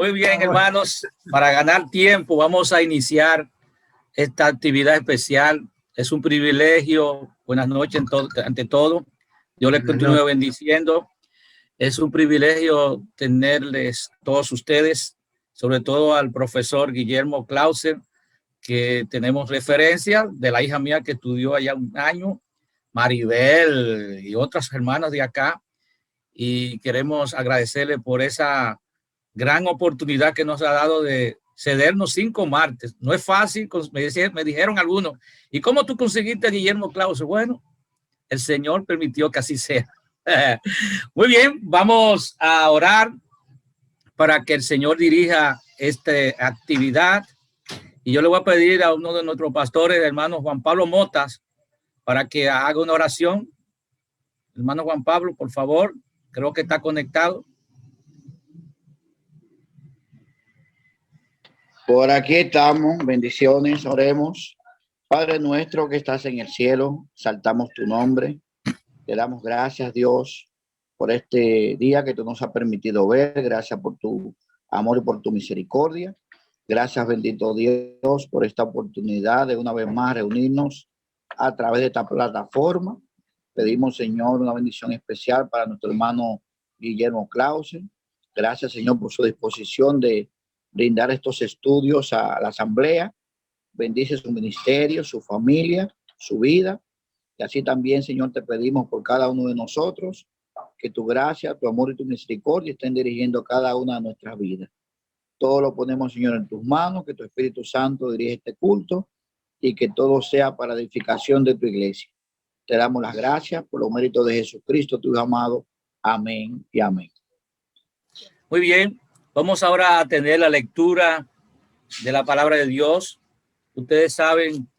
Muy bien, hermanos, para ganar tiempo vamos a iniciar esta actividad especial. Es un privilegio. Buenas noches ante todo. Dios les continúe bendiciendo. Es un privilegio tenerles todos ustedes, sobre todo al profesor Guillermo Clauser, que tenemos referencia de la hija mía que estudió allá un año, Maribel y otras hermanas de acá, y queremos agradecerle por esa gran oportunidad que nos ha dado de cedernos 5 martes. No es fácil, me dijeron algunos, ¿y cómo tú conseguiste a Guillermo Clauser? Bueno, el Señor permitió que así sea. Muy bien, vamos a orar para que el Señor dirija esta actividad. Y yo le voy a pedir a uno de nuestros pastores, el hermano Juan Pablo Motas, para que haga una oración. Hermano Juan Pablo, por favor, creo que está conectado. Por aquí estamos, bendiciones, oremos. Padre nuestro que estás en el cielo, saltamos tu nombre. Te damos gracias, Dios, por este día que tú nos has permitido ver. Gracias por tu amor y por tu misericordia. Gracias, bendito Dios, por esta oportunidad de una vez más reunirnos a través de esta plataforma. Pedimos, Señor, una bendición especial para nuestro hermano Guillermo Clauser. Gracias, Señor, por su disposición de brindar estos estudios a la asamblea. Bendice su ministerio, su familia, su vida. Y así también, Señor, te pedimos por cada uno de nosotros que tu gracia, tu amor y tu misericordia estén dirigiendo cada una de nuestras vidas. Todo lo ponemos, Señor, en tus manos, que tu Espíritu Santo dirija este culto y que todo sea para edificación de tu iglesia. Te damos las gracias por los méritos de Jesucristo, tu Hijo amado. Amén y amén. Muy bien, vamos ahora a tener la lectura de la palabra de Dios. Ustedes saben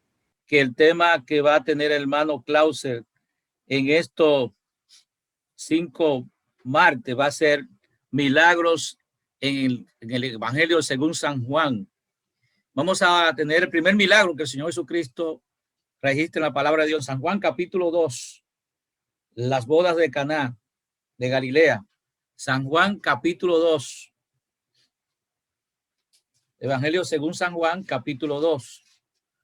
que el tema que va a tener el hermano Clauser en estos 5 martes va a ser milagros en el Evangelio según San Juan. Vamos a tener el primer milagro que el Señor Jesucristo registra en la palabra de Dios. San Juan capítulo 2, las bodas de Caná de Galilea. San Juan capítulo 2. Evangelio según San Juan capítulo 2.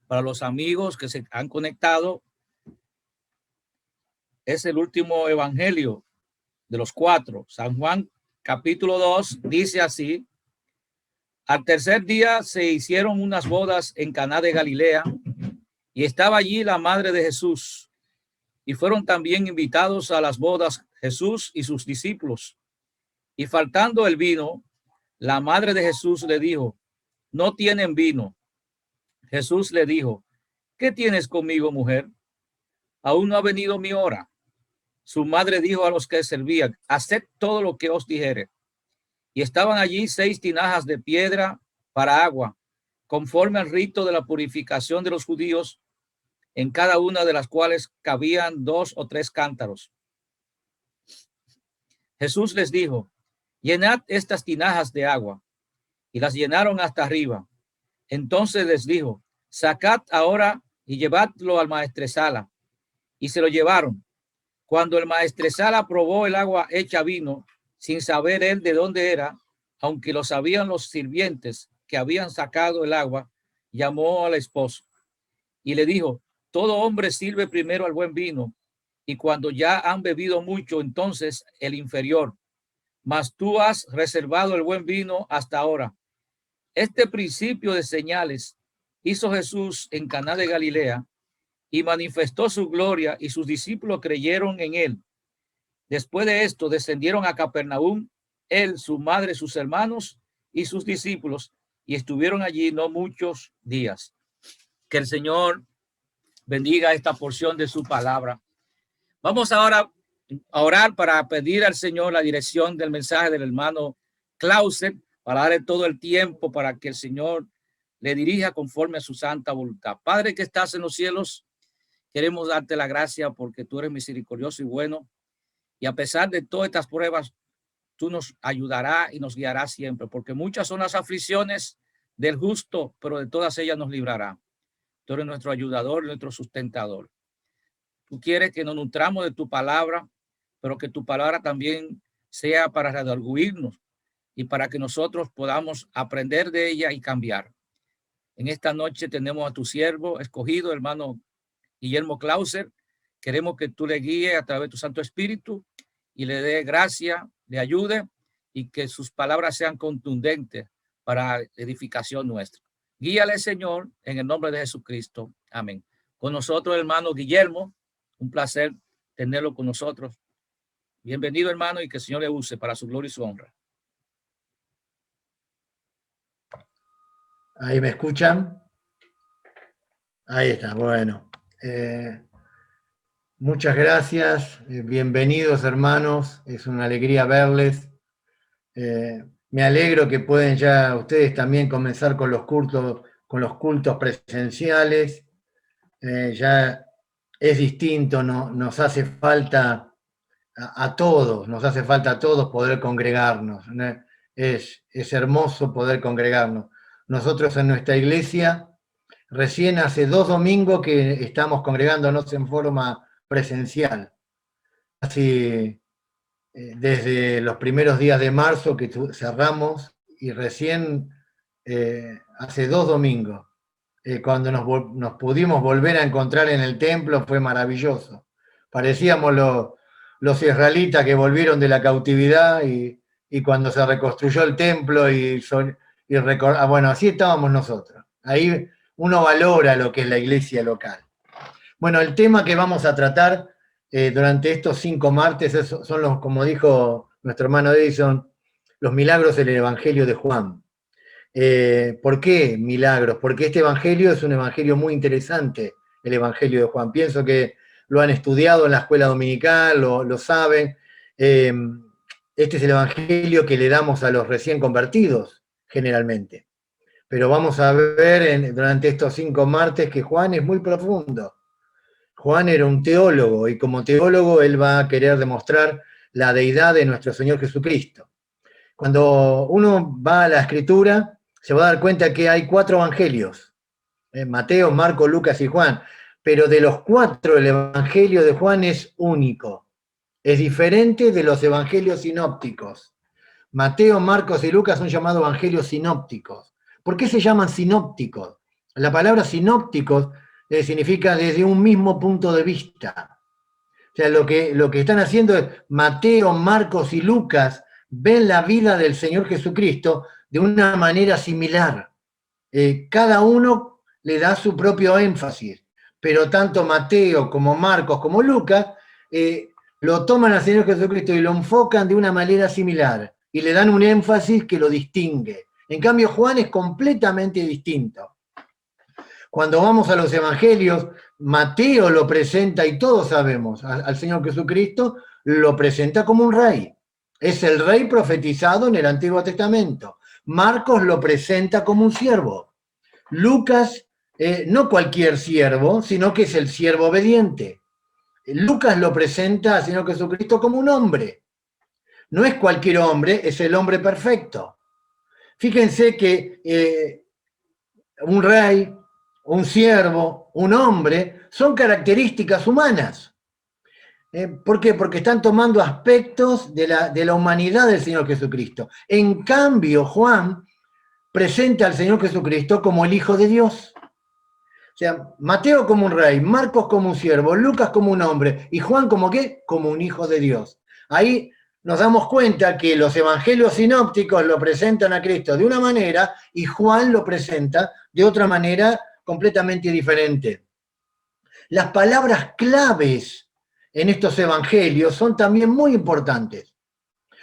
Para los amigos que se han conectado, es el último evangelio de los 4. San Juan capítulo 2 dice así: al tercer día se hicieron unas bodas en Caná de Galilea y estaba allí la madre de Jesús, y fueron también invitados a las bodas Jesús y sus discípulos. Y faltando el vino, la madre de Jesús le dijo: no tienen vino. Jesús le dijo: ¿qué tienes conmigo, mujer? Aún no ha venido mi hora. Su madre dijo a los que servían: haced todo lo que os dijere. Y estaban allí 6 tinajas de piedra para agua, conforme al rito de la purificación de los judíos, en cada una de las cuales cabían 2 o 3 cántaros. Jesús les dijo: llenad estas tinajas de agua. Y las llenaron hasta arriba. Entonces les dijo: sacad ahora y llevadlo al maestresala. Y se lo llevaron. Cuando el maestresala probó el agua hecha vino, sin saber él de dónde era, aunque lo sabían los sirvientes que habían sacado el agua, llamó al esposo y le dijo: todo hombre sirve primero al buen vino, y cuando ya han bebido mucho, entonces el inferior. Mas tú has reservado el buen vino hasta ahora. Este principio de señales hizo Jesús en Caná de Galilea y manifestó su gloria, y sus discípulos creyeron en él. Después de esto descendieron a Capernaum, él, su madre, sus hermanos y sus discípulos, y estuvieron allí no muchos días. Que el Señor bendiga esta porción de su palabra. Vamos ahora a orar para pedir al Señor la dirección del mensaje del hermano Clauser, para darle todo el tiempo para que el Señor le dirija conforme a su santa voluntad. Padre que estás en los cielos, queremos darte la gracia porque tú eres misericordioso y bueno, y a pesar de todas estas pruebas, tú nos ayudarás y nos guiarás siempre, porque muchas son las aflicciones del justo, pero de todas ellas nos librará. Tú eres nuestro ayudador, nuestro sustentador. Tú quieres que nos nutramos de tu palabra, pero que tu palabra también sea para redarguirnos y para que nosotros podamos aprender de ella y cambiar. En esta noche tenemos a tu siervo escogido, hermano Guillermo Clauser. Queremos que tú le guíes a través de tu Santo Espíritu y le dé gracia, le ayude y que sus palabras sean contundentes para edificación nuestra. Guíale, Señor, en el nombre de Jesucristo. Amén. Con nosotros, hermano Guillermo, un placer tenerlo con nosotros. Bienvenido, hermano, y que el Señor le use para su gloria y su honra. ¿Ahí me escuchan? Ahí está, bueno. Muchas gracias, bienvenidos hermanos, es una alegría verles. Me alegro que pueden ya ustedes también comenzar con los cultos presenciales. Ya es distinto, ¿no? Nos hace falta a todos, nos hace falta a todos poder congregarnos, ¿no? Es hermoso poder congregarnos. Nosotros en nuestra iglesia, recién hace 2 domingos que estamos congregándonos en forma presencial. Así, desde los primeros días de marzo que cerramos, y recién hace 2 domingos, cuando nos pudimos volver a encontrar en el templo, fue maravilloso. Parecíamos los israelitas que volvieron de la cautividad y cuando se reconstruyó el templo bueno, así estábamos nosotros. Ahí uno valora lo que es la iglesia local. Bueno, el tema que vamos a tratar durante estos 5 martes son los, como dijo nuestro hermano Edison, los milagros del Evangelio de Juan. ¿Por qué milagros? Porque este evangelio es un evangelio muy interesante, el Evangelio de Juan. Pienso que lo han estudiado en la escuela dominical, lo saben. Este es el evangelio que le damos a los recién convertidos, generalmente. Pero vamos a ver durante estos 5 martes que Juan es muy profundo. Juan era un teólogo, y como teólogo él va a querer demostrar la deidad de nuestro Señor Jesucristo. Cuando uno va a la Escritura, se va a dar cuenta que hay 4 evangelios, Mateo, Marcos, Lucas y Juan, pero de los 4 el evangelio de Juan es único, es diferente de los evangelios sinópticos. Mateo, Marcos y Lucas son llamados evangelios sinópticos. ¿Por qué se llaman sinópticos? La palabra sinópticos significa desde un mismo punto de vista. O sea, lo que están haciendo es Mateo, Marcos y Lucas ven la vida del Señor Jesucristo de una manera similar. Cada uno le da su propio énfasis, pero tanto Mateo como Marcos como Lucas lo toman al Señor Jesucristo y lo enfocan de una manera similar y le dan un énfasis que lo distingue. En cambio, Juan es completamente distinto. Cuando vamos a los evangelios, Mateo lo presenta, y todos sabemos, al Señor Jesucristo lo presenta como un rey. Es el rey profetizado en el Antiguo Testamento. Marcos lo presenta como un siervo. Lucas, no cualquier siervo, sino que es el siervo obediente. Lucas lo presenta al Señor Jesucristo como un hombre. No es cualquier hombre, es el hombre perfecto. Fíjense que un rey, un siervo, un hombre, son características humanas. ¿Por qué? Porque están tomando aspectos de la humanidad del Señor Jesucristo. En cambio, Juan presenta al Señor Jesucristo como el Hijo de Dios. O sea, Mateo como un rey, Marcos como un siervo, Lucas como un hombre, y Juan como ¿qué? Como un Hijo de Dios. Ahí nos damos cuenta que los evangelios sinópticos lo presentan a Cristo de una manera y Juan lo presenta de otra manera completamente diferente. Las palabras claves en estos evangelios son también muy importantes,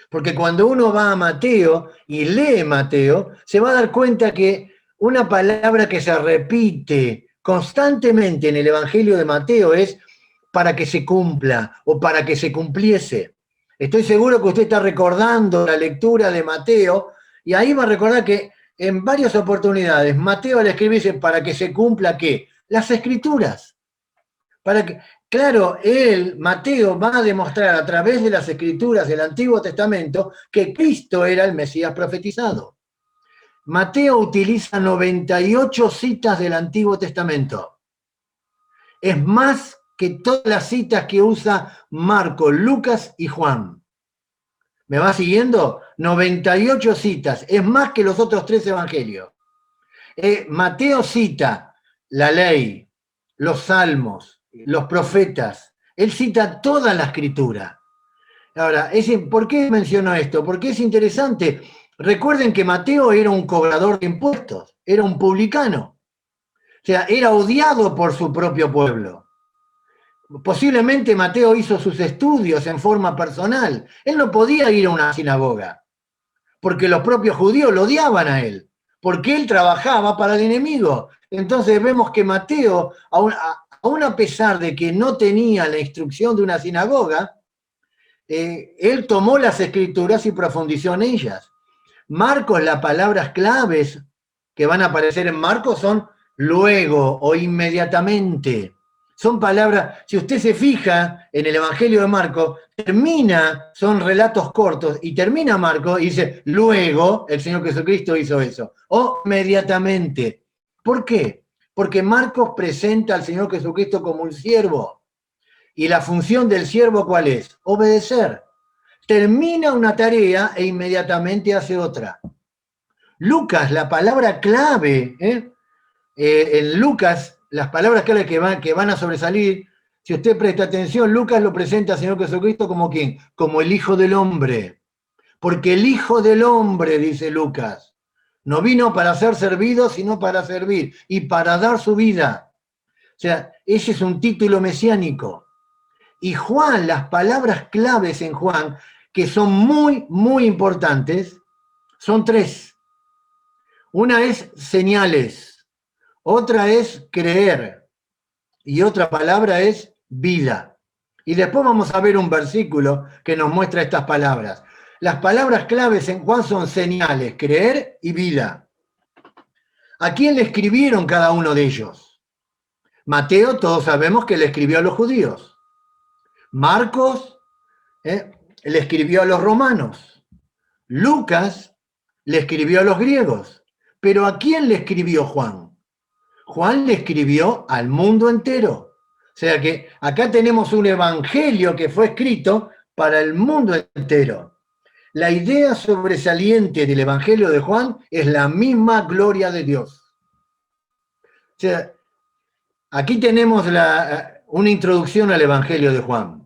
porque cuando uno va a Mateo y lee Mateo, se va a dar cuenta que una palabra que se repite constantemente en el evangelio de Mateo es para que se cumpla o para que se cumpliese. Estoy seguro que usted está recordando la lectura de Mateo y ahí va a recordar que en varias oportunidades Mateo al escribir dice para que se cumpla ¿qué? Las escrituras. Claro, Mateo va a demostrar a través de las escrituras del Antiguo Testamento que Cristo era el Mesías profetizado. Mateo utiliza 98 citas del Antiguo Testamento. Es más que todas las citas que usa Marcos, Lucas y Juan. ¿Me va siguiendo? 98 citas, es más que los otros 3 evangelios. Mateo cita la ley, los salmos, los profetas, él cita toda la escritura. Ahora, ¿por qué menciono esto? Porque es interesante. Recuerden que Mateo era un cobrador de impuestos, era un publicano. O sea, era odiado por su propio pueblo. Posiblemente Mateo hizo sus estudios en forma personal. Él no podía ir a una sinagoga, porque los propios judíos lo odiaban a él, porque él trabajaba para el enemigo. Entonces vemos que Mateo, aún a pesar de que no tenía la instrucción de una sinagoga, él tomó las escrituras y profundizó en ellas. Marcos, las palabras claves que van a aparecer en Marcos son luego o inmediatamente. Son palabras, si usted se fija en el Evangelio de Marcos, son relatos cortos, y termina Marcos y dice, luego el Señor Jesucristo hizo eso, o inmediatamente. ¿Por qué? Porque Marcos presenta al Señor Jesucristo como un siervo. ¿Y la función del siervo cuál es? Obedecer. Termina una tarea e inmediatamente hace otra. Lucas, la palabra clave, en Lucas, las palabras clave que van a sobresalir, si usted presta atención, Lucas lo presenta al Señor Jesucristo como ¿quién? Como el Hijo del Hombre. Porque el Hijo del Hombre, dice Lucas, no vino para ser servido, sino para servir y para dar su vida. O sea, ese es un título mesiánico. Y Juan, las palabras claves en Juan, que son muy, muy importantes, son 3. Una es señales, otra es creer, y otra palabra es vida. Y después vamos a ver un versículo que nos muestra estas palabras. Las palabras claves en Juan son señales, creer y vida. ¿A quién le escribieron cada uno de ellos? Mateo, todos sabemos que le escribió a los judíos. Marcos le escribió a los romanos. Lucas le escribió a los griegos. Pero ¿a quién le escribió Juan? Juan le escribió al mundo entero. O sea que acá tenemos un evangelio que fue escrito para el mundo entero. La idea sobresaliente del evangelio de Juan es la misma gloria de Dios. O sea, aquí tenemos una introducción al evangelio de Juan.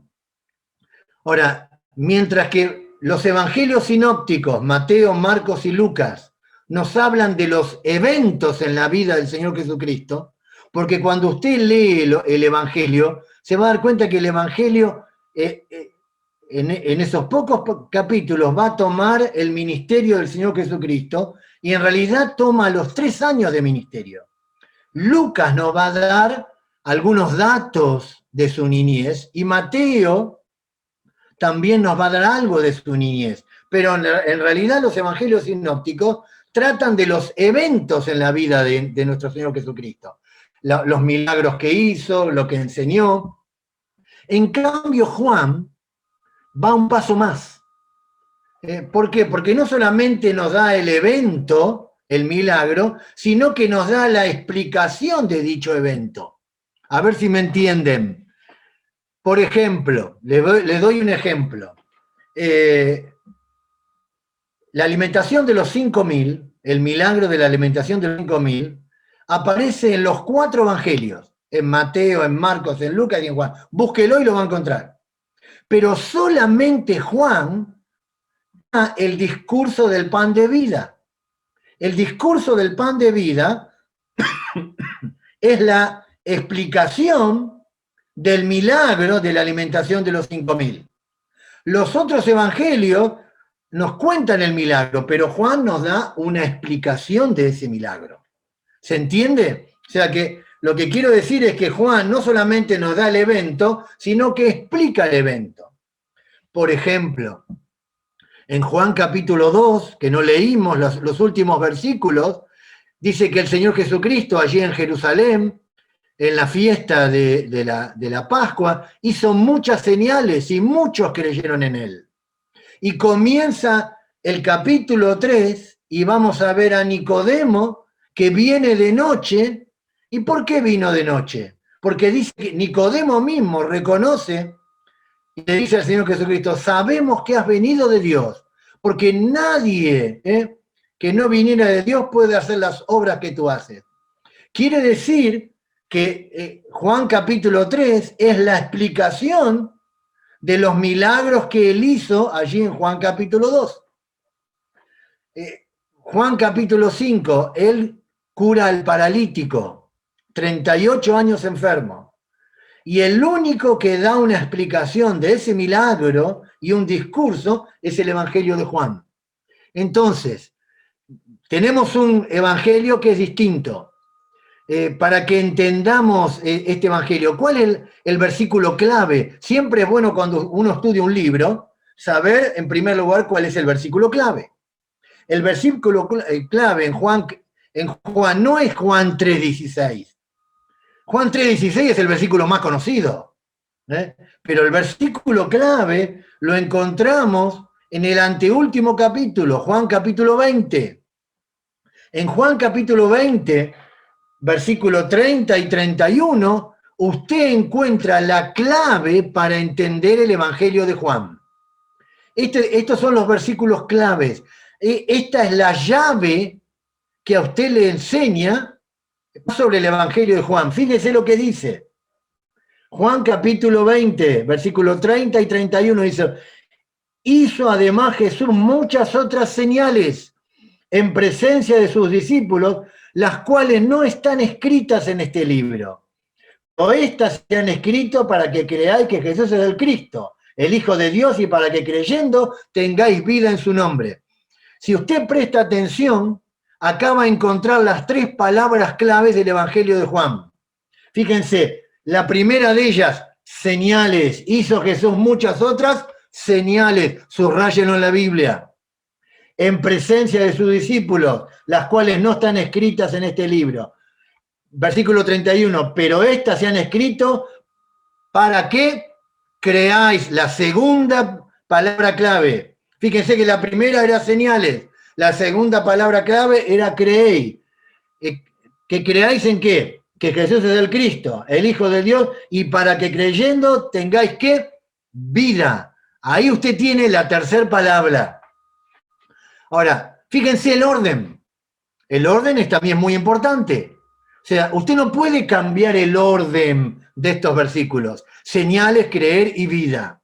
Ahora, mientras que los evangelios sinópticos, Mateo, Marcos y Lucas, nos hablan de los eventos en la vida del Señor Jesucristo, porque cuando usted lee el evangelio, se va a dar cuenta que el evangelio, en esos pocos capítulos, va a tomar el ministerio del Señor Jesucristo, y en realidad toma los 3 años de ministerio. Lucas nos va a dar algunos datos de su niñez, y Mateo también nos va a dar algo de su niñez. Pero en realidad los evangelios sinópticos tratan de los eventos en la vida de nuestro Señor Jesucristo. Los milagros que hizo, lo que enseñó. En cambio, Juan va un paso más. ¿Por qué? Porque no solamente nos da el evento, el milagro, sino que nos da la explicación de dicho evento. A ver si me entienden. Por ejemplo, le doy un ejemplo. La alimentación de los 5.000, el milagro de la alimentación de los 5.000, aparece en los 4 evangelios, en Mateo, en Marcos, en Lucas y en Juan. Búsquelo y lo va a encontrar. Pero solamente Juan da el discurso del pan de vida. El discurso del pan de vida es la explicación del milagro de la alimentación de los 5.000. Los otros evangelios nos cuentan el milagro, pero Juan nos da una explicación de ese milagro. ¿Se entiende? O sea que lo que quiero decir es que Juan no solamente nos da el evento, sino que explica el evento. Por ejemplo, en Juan capítulo 2, que no leímos los últimos versículos, dice que el Señor Jesucristo allí en Jerusalén, en la fiesta de la Pascua, hizo muchas señales y muchos creyeron en él. Y comienza el capítulo 3 y vamos a ver a Nicodemo que viene de noche. ¿Y por qué vino de noche? Porque dice que Nicodemo mismo reconoce y le dice al Señor Jesucristo, sabemos que has venido de Dios, porque nadie que no viniera de Dios puede hacer las obras que tú haces. Quiere decir que Juan capítulo 3 es la explicación de los milagros que él hizo allí en Juan capítulo 2. Juan capítulo 5, él cura al paralítico, 38 años enfermo. Y el único que da una explicación de ese milagro y un discurso es el Evangelio de Juan. Entonces, tenemos un evangelio que es distinto. Para que entendamos este evangelio, ¿cuál es el versículo clave? Siempre es bueno cuando uno estudia un libro, saber en primer lugar cuál es el versículo clave. El versículo clave en Juan no es Juan 3:16. Juan 3:16 es el versículo más conocido, pero el versículo clave lo encontramos en el anteúltimo capítulo, Juan capítulo 20. En Juan capítulo 20, versículo 30 y 31, usted encuentra la clave para entender el Evangelio de Juan. Estos son los versículos claves. Esta es la llave que a usted le enseña sobre el Evangelio de Juan. Fíjese lo que dice. Juan capítulo 20, versículo 30 y 31 dice: hizo además Jesús muchas otras señales en presencia de sus discípulos, las cuales no están escritas en este libro. O estas se han escrito para que creáis que Jesús es el Cristo, el Hijo de Dios, y para que creyendo tengáis vida en su nombre. Si usted presta atención, acá va a encontrar las 3 palabras claves del Evangelio de Juan. Fíjense, la primera de ellas, señales. Hizo Jesús muchas otras señales, subrayenlo en la Biblia. En presencia de sus discípulos, las cuales no están escritas en este libro. Versículo 31, pero estas se han escrito para que creáis. La segunda palabra clave. Fíjense que la primera era señales, la segunda palabra clave era creéis. ¿Que creáis en qué? Que Jesús es el Cristo, el Hijo de Dios, y para que creyendo tengáis ¿qué? Vida. Ahí usted tiene la tercera palabra. Ahora, fíjense el orden. El orden es también muy importante. O sea, usted no puede cambiar el orden de estos versículos. Señales, creer y vida.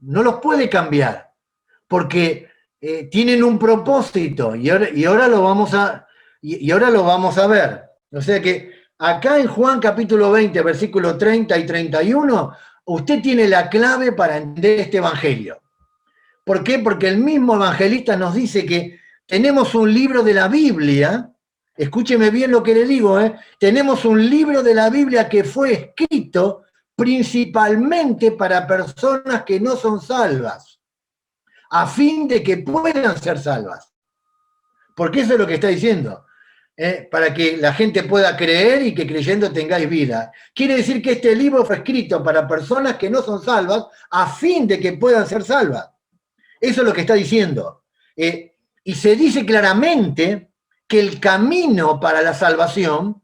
No los puede cambiar, porque tienen un propósito y ahora lo vamos a ver. O sea que acá en Juan capítulo 20, versículo 30 y 31, usted tiene la clave para entender este evangelio. ¿Por qué? Porque el mismo evangelista nos dice que tenemos un libro de la Biblia, escúcheme bien lo que le digo, tenemos un libro de la Biblia que fue escrito principalmente para personas que no son salvas, a fin de que puedan ser salvas. Porque eso es lo que está diciendo, para que la gente pueda creer y que creyendo tengáis vida. Quiere decir que este libro fue escrito para personas que no son salvas, a fin de que puedan ser salvas. Eso es lo que está diciendo. Y se dice claramente que el camino para la salvación,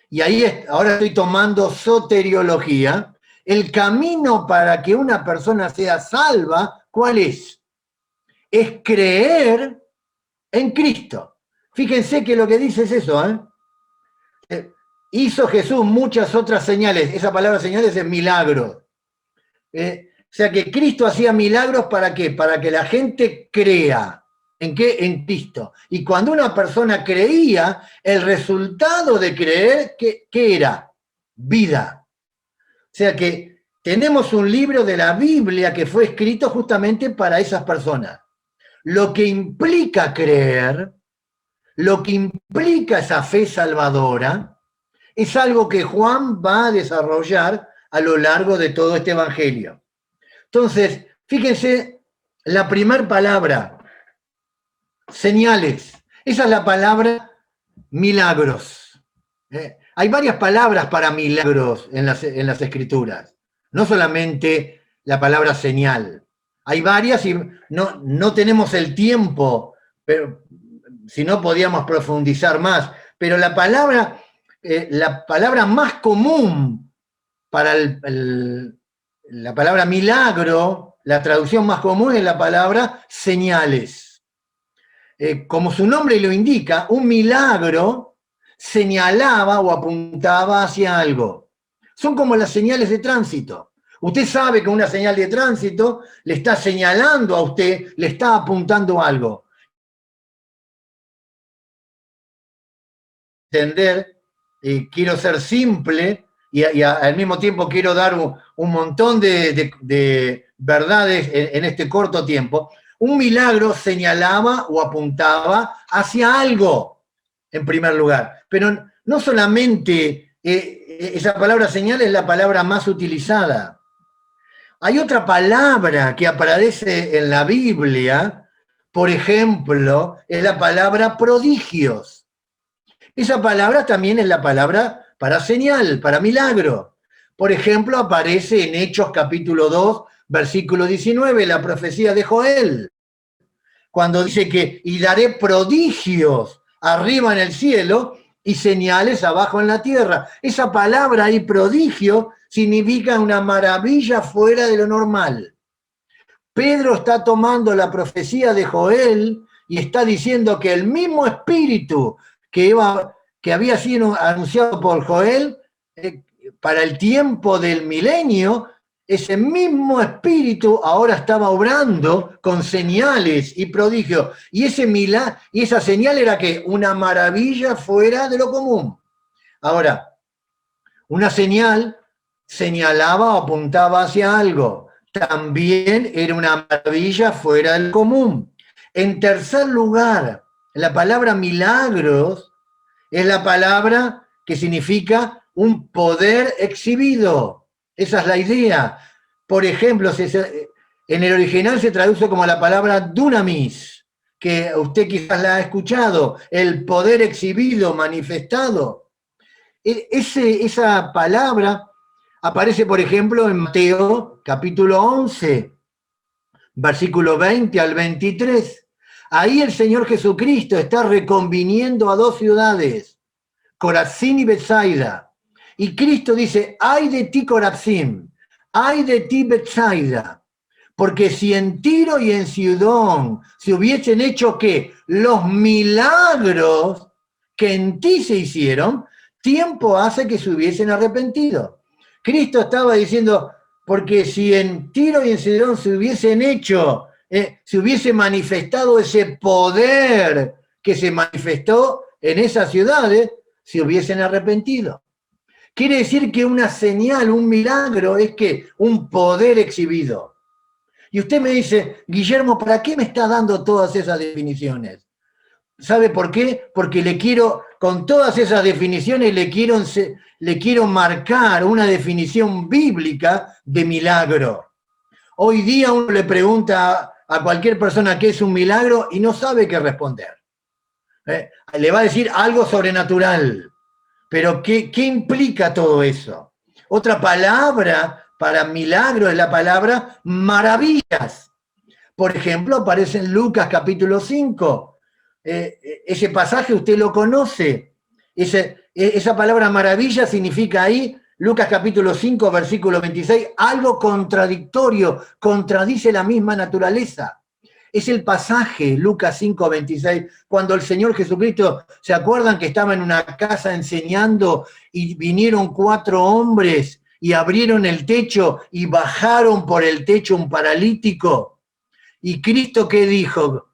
y ahí ahora estoy tomando soteriología, el camino para que una persona sea salva, ¿cuál es? Es creer en Cristo. Fíjense que lo que dice es eso, hizo Jesús muchas otras señales. Esa palabra señales es milagro. O sea que Cristo hacía milagros ¿para qué? Para que la gente crea. ¿En qué? En Cristo. Y cuando una persona creía, el resultado de creer, ¿qué era? Vida. O sea que tenemos un libro de la Biblia que fue escrito justamente para esas personas. Lo que implica creer, lo que implica esa fe salvadora, es algo que Juan va a desarrollar a lo largo de todo este evangelio. Entonces, fíjense, la primera palabra, señales. Esa es la palabra milagros. Hay varias palabras para milagros en las Escrituras. No solamente la palabra señal. Hay varias y no tenemos el tiempo, pero si no podíamos profundizar más. Pero la palabra más común para la palabra milagro la traducción más común es la palabra señales. Como su nombre lo indica, un milagro señalaba o apuntaba hacia algo. Son como las señales de tránsito. Usted sabe que una señal de tránsito le está señalando a usted, le está apuntando algo. Entender, quiero ser simple y al mismo tiempo quiero dar un montón de verdades en este corto tiempo. Un milagro señalaba o apuntaba hacia algo, en primer lugar. Pero no solamente esa palabra señal es la palabra más utilizada. Hay otra palabra que aparece en la Biblia, por ejemplo, es la palabra prodigios. Esa palabra también es la palabra para señal, para milagro. Por ejemplo, aparece en Hechos capítulo 2, versículo 19, la profecía de Joel, cuando dice que y daré prodigios arriba en el cielo y señales abajo en la tierra. Esa palabra ahí, prodigio, significa una maravilla fuera de lo normal. Pedro está tomando la profecía de Joel y está diciendo que el mismo espíritu que había sido anunciado por Joel para el tiempo del milenio, ese mismo espíritu ahora estaba obrando con señales y prodigios. Y esa señal era que una maravilla fuera de lo común. Ahora, una señal señalaba o apuntaba hacia algo. También era una maravilla fuera del común. En tercer lugar, la palabra milagros es la palabra que significa un poder exhibido. Esa es la idea. Por ejemplo, en el original se traduce como la palabra dunamis, que usted quizás la ha escuchado, el poder exhibido, manifestado. Esa palabra aparece, por ejemplo, en Mateo capítulo 11, versículo 20 al 23. Ahí el Señor Jesucristo está reconviniendo a dos ciudades, Corazín y Betsaida. Y Cristo dice, ay de ti Corazín, ay de ti Betsaida, porque si en Tiro y en Sidón se hubiesen hecho ¿qué? Los milagros que en ti se hicieron, tiempo hace que se hubiesen arrepentido. Cristo estaba diciendo, porque si en Tiro y en Sidón se hubiesen hecho, se hubiese manifestado ese poder que se manifestó en esas ciudades, se hubiesen arrepentido. Quiere decir que una señal, un milagro, es que un poder exhibido. Y usted me dice, Guillermo, ¿para qué me está dando todas esas definiciones? ¿Sabe por qué? Porque con todas esas definiciones le quiero marcar una definición bíblica de milagro. Hoy día uno le pregunta a cualquier persona qué es un milagro y no sabe qué responder. Le va a decir algo sobrenatural. Pero ¿qué implica todo eso? Otra palabra para milagro es la palabra maravillas. Por ejemplo, aparece en Lucas capítulo 5. Ese pasaje usted lo conoce. Esa palabra maravilla significa ahí, Lucas capítulo 5, versículo 26, algo contradictorio, contradice la misma naturaleza. Es el pasaje, Lucas 5, 26, cuando el Señor Jesucristo, ¿se acuerdan que estaba en una casa enseñando y vinieron 4 hombres y abrieron el techo y bajaron por el techo un paralítico? ¿Y Cristo qué dijo?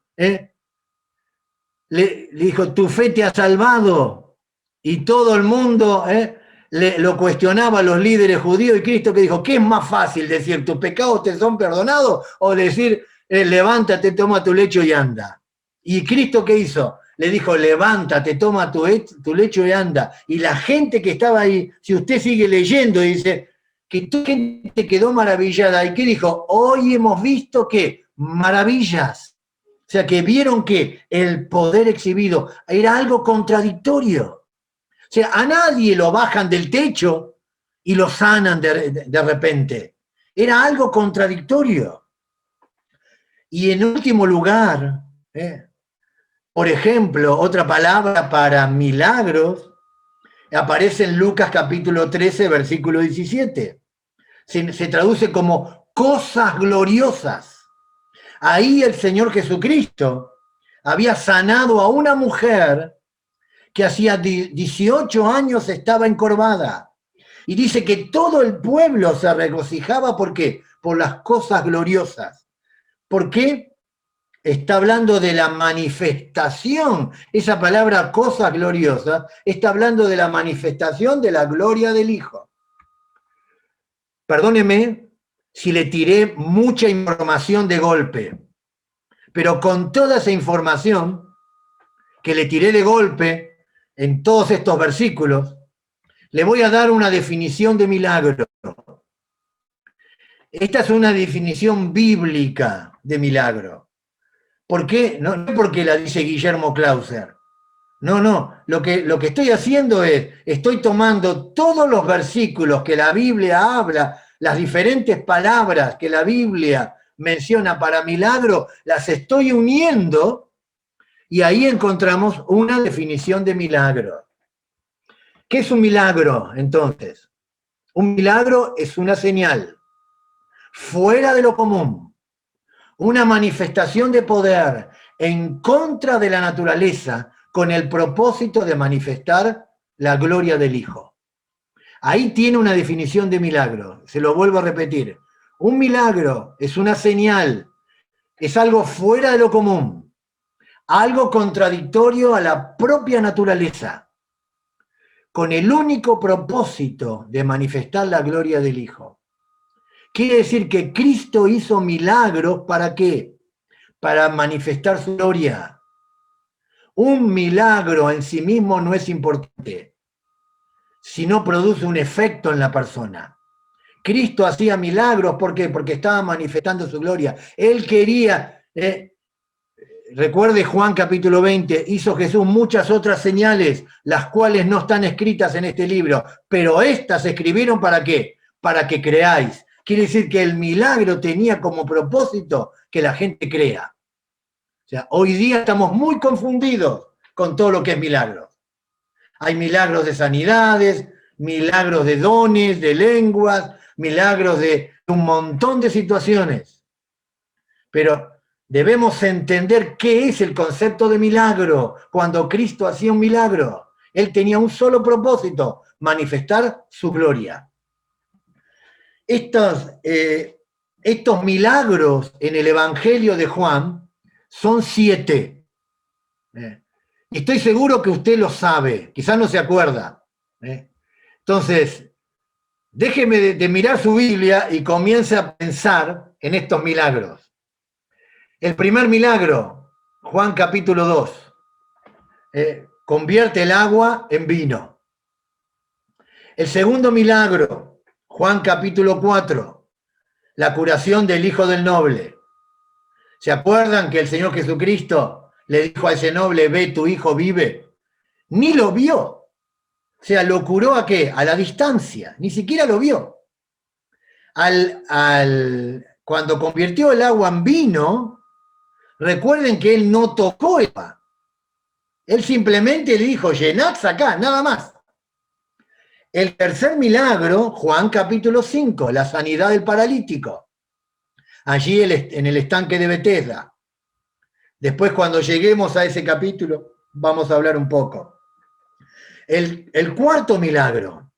Le dijo, tu fe te ha salvado. Y todo el mundo lo cuestionaba a los líderes judíos. Y Cristo que dijo, ¿qué es más fácil decir, tus pecados te son perdonados? O decir, levántate, toma tu lecho y anda. ¿Y Cristo qué hizo? Le dijo, levántate, toma tu lecho y anda. Y la gente que estaba ahí, si usted sigue leyendo, dice, que toda gente quedó maravillada. ¿Y qué dijo? Hoy hemos visto que maravillas. O sea, que vieron que el poder exhibido era algo contradictorio. O sea, a nadie lo bajan del techo y lo sanan de repente. Era algo contradictorio. Y en último lugar, por ejemplo, otra palabra para milagros aparece en Lucas capítulo 13, versículo 17. Se traduce como cosas gloriosas. Ahí el Señor Jesucristo había sanado a una mujer que hacía 18 años estaba encorvada. Y dice que todo el pueblo se regocijaba. ¿Por qué? Por las cosas gloriosas. ¿Por qué? Está hablando de la manifestación. Esa palabra cosas gloriosas está hablando de la manifestación de la gloria del Hijo. Perdóneme si le tiré mucha información de golpe, pero con toda esa información que le tiré de golpe en todos estos versículos, le voy a dar una definición de milagro. Esta es una definición bíblica de milagro. ¿Por qué? No porque la dice Guillermo Clauser. No. Lo que estoy haciendo es, estoy tomando todos los versículos que la Biblia habla, las diferentes palabras que la Biblia menciona para milagro, las estoy uniendo y ahí encontramos una definición de milagro. ¿Qué es un milagro, entonces? Un milagro es una señal fuera de lo común, una manifestación de poder en contra de la naturaleza con el propósito de manifestar la gloria del Hijo. Ahí tiene una definición de milagro. Se lo vuelvo a repetir. Un milagro es una señal, es algo fuera de lo común, algo contradictorio a la propia naturaleza, con el único propósito de manifestar la gloria del Hijo. Quiere decir que Cristo hizo milagros, ¿para qué? Para manifestar su gloria. Un milagro en sí mismo no es importante, si no produce un efecto en la persona. Cristo hacía milagros, ¿por qué? Porque estaba manifestando su gloria. Él quería, recuerde Juan capítulo 20, hizo Jesús muchas otras señales, las cuales no están escritas en este libro, pero estas se escribieron ¿para qué? Para que creáis. Quiere decir que el milagro tenía como propósito que la gente crea. O sea, hoy día estamos muy confundidos con todo lo que es milagro. Hay milagros de sanidades, milagros de dones, de lenguas, milagros de un montón de situaciones. Pero debemos entender qué es el concepto de milagro. Cuando Cristo hacía un milagro, Él tenía un solo propósito, manifestar su gloria. Estos milagros en el Evangelio de Juan son 7. Estoy seguro que usted lo sabe, quizás no se acuerda. Entonces, déjeme de mirar su Biblia y comience a pensar en estos milagros. El primer milagro, Juan capítulo 2, convierte el agua en vino. El segundo milagro, Juan capítulo 4, la curación del hijo del noble. ¿Se acuerdan que el Señor Jesucristo le dijo a ese noble, ve, tu hijo vive? Ni lo vio. O sea, ¿lo curó a qué? A la distancia. Ni siquiera lo vio. Cuando convirtió el agua en vino, recuerden que él no tocó el agua. Él simplemente le dijo, llenad, sacá, nada más. El tercer milagro, Juan capítulo 5, la sanidad del paralítico. Allí en el estanque de Betesda. Después, cuando lleguemos a ese capítulo, vamos a hablar un poco. El cuarto milagro,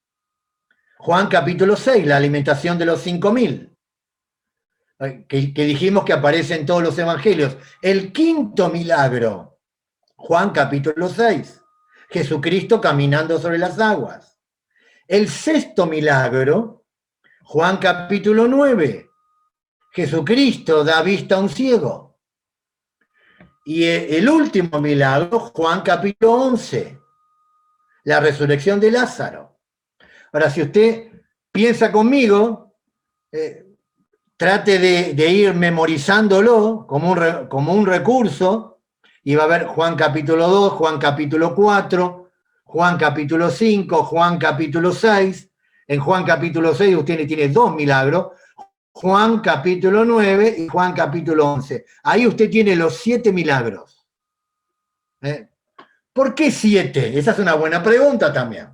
Juan capítulo 6, la alimentación de los 5.000, que dijimos que aparece en todos los evangelios. El quinto milagro, Juan capítulo 6, Jesucristo caminando sobre las aguas. El sexto milagro, Juan capítulo 9, Jesucristo da vista a un ciego. Y el último milagro, Juan capítulo 11, la resurrección de Lázaro. Ahora, si usted piensa conmigo, trate de ir memorizándolo como un recurso, y va a ver Juan capítulo 2, Juan capítulo 4, Juan capítulo 5, Juan capítulo 6. En Juan capítulo 6 usted tiene 2 milagros, Juan capítulo 9 y Juan capítulo 11. Ahí usted tiene los 7 milagros. ¿Por qué 7? Esa es una buena pregunta también.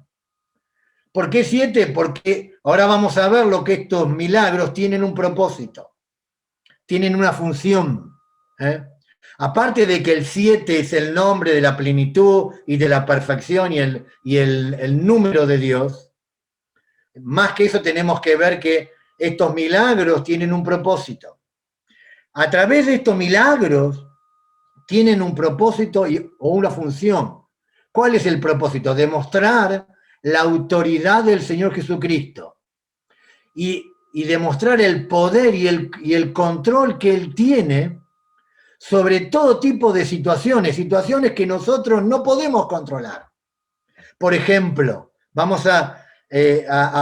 ¿Por qué 7? Porque ahora vamos a ver lo que estos milagros tienen un propósito, tienen una función. Aparte de que el 7 es el nombre de la plenitud y de la perfección y el número de Dios, más que eso tenemos que ver que estos milagros tienen un propósito. A través de estos milagros tienen un propósito o una función. ¿Cuál es el propósito? Demostrar la autoridad del Señor Jesucristo y demostrar el poder y el control que Él tiene sobre todo tipo de situaciones que nosotros no podemos controlar. Por ejemplo, vamos a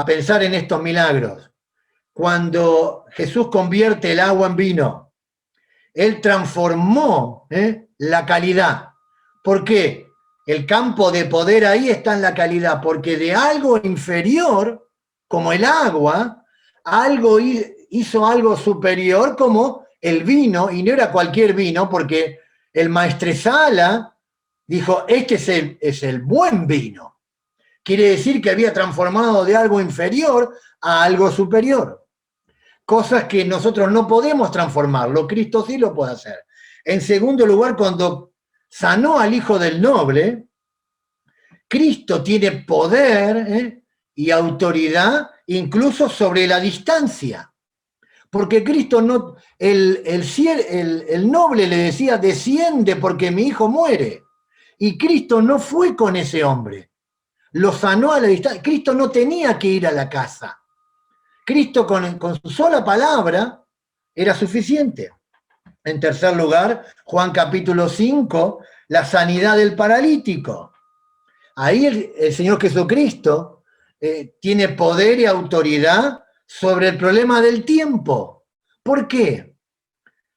pensar en estos milagros. Cuando Jesús convierte el agua en vino, Él transformó la calidad. ¿Por qué? El campo de poder ahí está en la calidad, porque de algo inferior, como el agua, hizo algo superior como el vino, y no era cualquier vino, porque el maestresala dijo, este es el buen vino. Quiere decir que había transformado de algo inferior a algo superior. Cosas que nosotros no podemos transformarlo, Cristo sí lo puede hacer. En segundo lugar, cuando sanó al hijo del noble, Cristo tiene poder y autoridad incluso sobre la distancia. Porque Cristo no, el noble le decía, desciende porque mi hijo muere. Y Cristo no fue con ese hombre. Lo sanó a la distancia. Cristo no tenía que ir a la casa. Cristo con su sola palabra era suficiente. En tercer lugar, Juan capítulo 5, la sanidad del paralítico. Ahí el Señor Jesucristo tiene poder y autoridad sobre el problema del tiempo. ¿Por qué?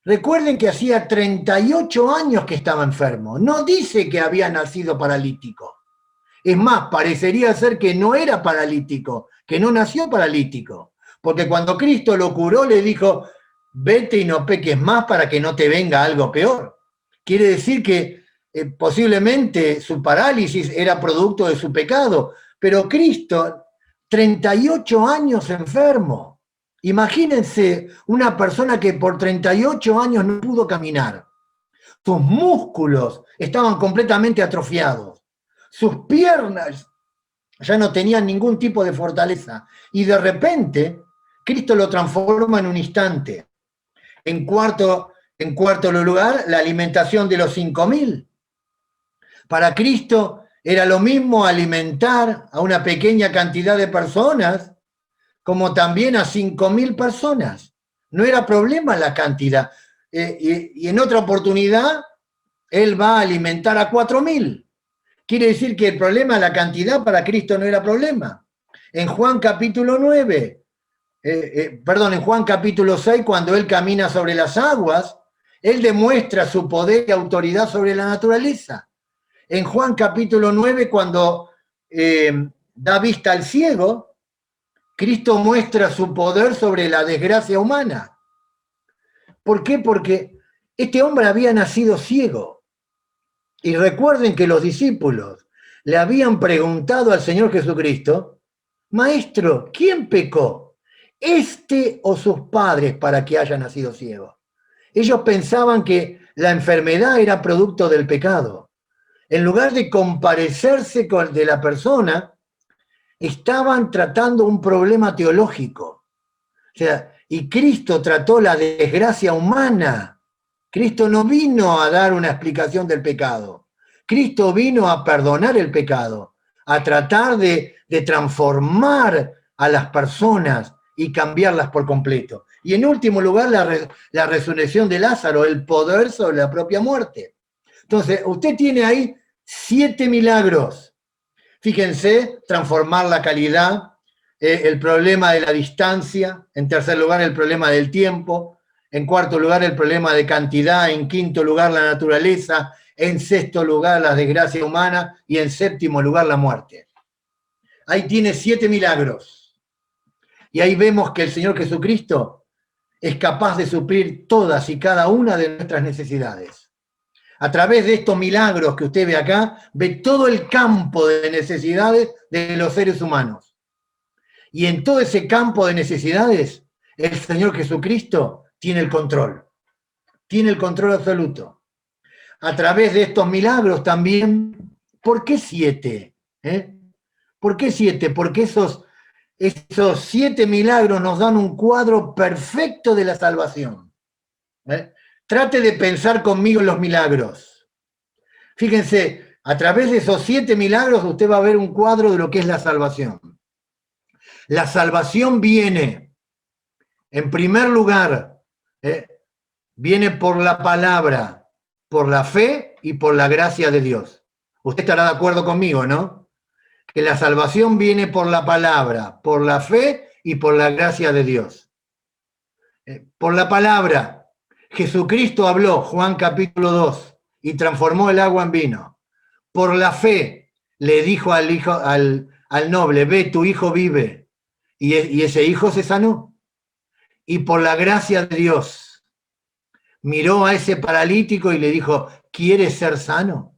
Recuerden que hacía 38 años que estaba enfermo. No dice que había nacido paralítico. Es más, parecería ser que no era paralítico, que no nació paralítico. Porque cuando Cristo lo curó, le dijo, vete y no peques más para que no te venga algo peor. Quiere decir que posiblemente su parálisis era producto de su pecado. Pero Cristo, 38 años enfermo. Imagínense una persona que por 38 años no pudo caminar. Sus músculos estaban completamente atrofiados. Sus piernas ya no tenían ningún tipo de fortaleza. Y de repente, Cristo lo transforma en un instante. En cuarto lugar, la alimentación de los 5.000. Para Cristo era lo mismo alimentar a una pequeña cantidad de personas como también a 5.000 personas. No era problema la cantidad. Y en otra oportunidad, Él va a alimentar a 4.000. Quiere decir que el problema de la cantidad para Cristo no era problema. En Juan capítulo 9, en Juan capítulo 6, cuando Él camina sobre las aguas, Él demuestra su poder y autoridad sobre la naturaleza. En Juan capítulo 9, cuando da vista al ciego, Cristo muestra su poder sobre la desgracia humana. ¿Por qué? Porque este hombre había nacido ciego. Y recuerden que los discípulos le habían preguntado al Señor Jesucristo, Maestro, ¿quién pecó? ¿Este o sus padres para que haya nacido ciego? Ellos pensaban que la enfermedad era producto del pecado. En lugar de compadecerse de la persona, estaban tratando un problema teológico. O sea, y Cristo trató la desgracia humana. Cristo no vino a dar una explicación del pecado. Cristo vino a perdonar el pecado, a tratar de transformar a las personas y cambiarlas por completo. Y en último lugar, la resurrección de Lázaro, el poder sobre la propia muerte. Entonces, usted tiene ahí 7 milagros. Fíjense, transformar la calidad, el problema de la distancia, en tercer lugar el problema del tiempo, en cuarto lugar el problema de cantidad, en quinto lugar la naturaleza, en sexto lugar la desgracia humana y en séptimo lugar la muerte. Ahí tiene 7 milagros. Y ahí vemos que el Señor Jesucristo es capaz de suplir todas y cada una de nuestras necesidades. A través de estos milagros que usted ve acá, ve todo el campo de necesidades de los seres humanos. Y en todo ese campo de necesidades, el Señor Jesucristo tiene el control. Tiene el control absoluto. A través de estos milagros también, ¿por qué 7? ¿Por qué 7? Porque esos 7 milagros nos dan un cuadro perfecto de la salvación. Trate de pensar conmigo en los milagros. Fíjense, a través de esos 7 milagros usted va a ver un cuadro de lo que es la salvación. La salvación viene, en primer lugar, viene por la palabra, por la fe y por la gracia de Dios. Usted estará de acuerdo conmigo, ¿no? Que la salvación viene por la palabra, por la fe y por la gracia de Dios. Por la palabra, Jesucristo habló, Juan capítulo 2, y transformó el agua en vino. Por la fe, le dijo al noble, ve, tu hijo vive. Y ese hijo se sanó. Y por la gracia de Dios, miró a ese paralítico y le dijo, ¿quieres ser sano?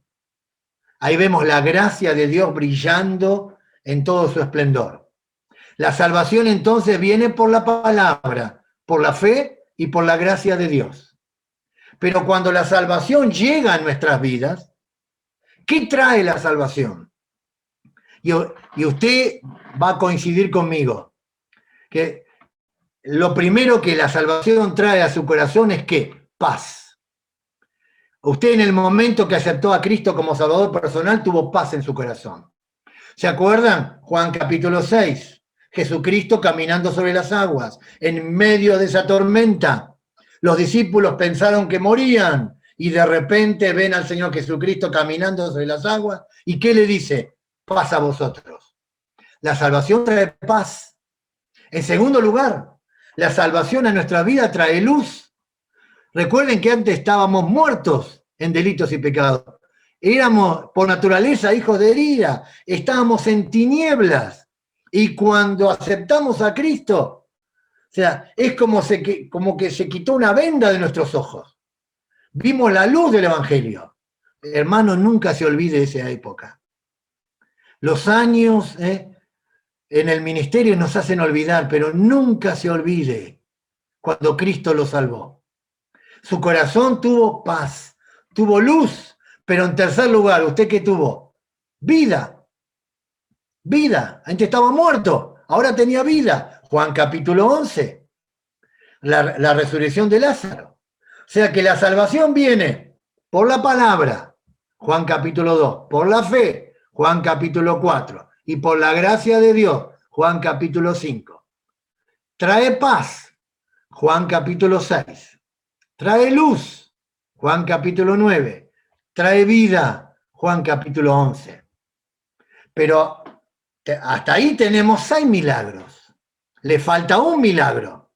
Ahí vemos la gracia de Dios brillando en todo su esplendor. La salvación entonces viene por la palabra, por la fe y por la gracia de Dios. Pero cuando la salvación llega a nuestras vidas, ¿qué trae la salvación? Y usted va a coincidir conmigo, que lo primero que la salvación trae a su corazón es ¿qué? Paz. Usted en el momento que aceptó a Cristo como Salvador personal tuvo paz en su corazón. ¿Se acuerdan? Juan capítulo 6. Jesucristo caminando sobre las aguas. En medio de esa tormenta, los discípulos pensaron que morían y de repente ven al Señor Jesucristo caminando sobre las aguas. ¿Y qué le dice? Paz a vosotros. La salvación trae paz. En segundo lugar, la salvación a nuestra vida trae luz. Recuerden que antes estábamos muertos en delitos y pecados. Éramos por naturaleza hijos de ira, estábamos en tinieblas. Y cuando aceptamos a Cristo, o sea, es como que se quitó una venda de nuestros ojos. Vimos la luz del Evangelio. Hermano, nunca se olvide de esa época. Los años en el ministerio nos hacen olvidar, pero nunca se olvide cuando Cristo lo salvó. Su corazón tuvo paz, tuvo luz, pero en tercer lugar, ¿usted qué tuvo? Vida. Vida. Antes estaba muerto, ahora tenía vida. Juan capítulo 11. La resurrección de Lázaro. O sea que la salvación viene por la palabra, Juan capítulo 2, por la fe, Juan capítulo 4, y por la gracia de Dios, Juan capítulo 5. Trae paz, Juan capítulo 6. Trae luz, Juan capítulo 9. Trae vida, Juan capítulo 11. Pero hasta ahí tenemos 6 milagros. Le falta un milagro.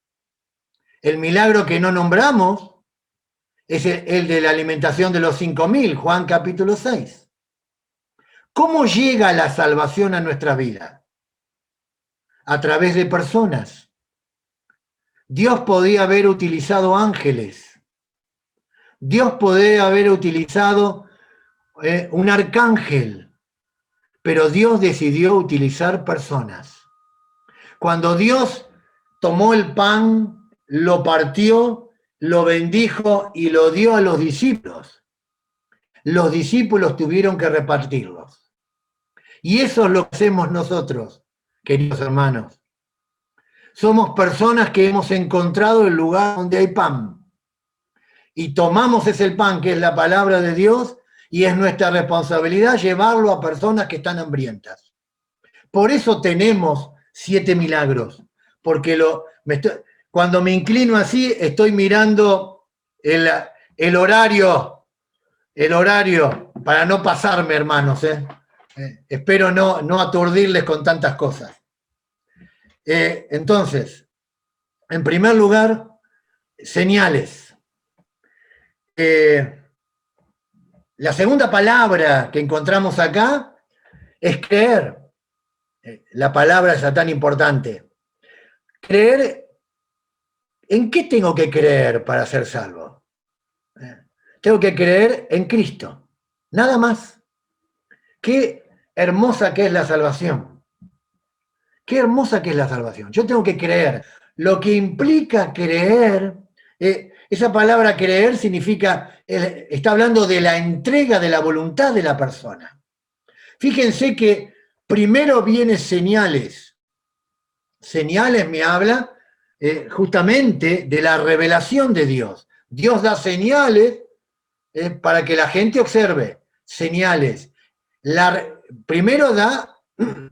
El milagro que no nombramos es el de la alimentación de los 5.000, Juan capítulo 6. ¿Cómo llega la salvación a nuestra vida? A través de personas. Dios podía haber utilizado ángeles. Dios podía haber utilizado un arcángel, pero Dios decidió utilizar personas. Cuando Dios tomó el pan, lo partió, lo bendijo y lo dio a los discípulos tuvieron que repartirlos. Y eso es lo que hacemos nosotros, queridos hermanos. Somos personas que hemos encontrado el lugar donde hay pan. Y tomamos ese pan, que es la palabra de Dios, y es nuestra responsabilidad llevarlo a personas que están hambrientas. Por eso tenemos 7 milagros, porque cuando me inclino así, estoy mirando el horario, para no pasarme, hermanos. Espero no aturdirles con tantas cosas. Entonces, en primer lugar, señales. La segunda palabra que encontramos acá es creer. La palabra es tan importante. Creer, ¿en qué tengo que creer para ser salvo? Tengo que creer en Cristo, nada más. Qué hermosa que es la salvación. Qué hermosa que es la salvación. Yo tengo que creer. Lo que implica creer, esa palabra creer significa, está hablando de la entrega de la voluntad de la persona. Fíjense que primero vienen señales. Señales me habla justamente de la revelación de Dios. Dios da señales para que la gente observe. Señales. Primero da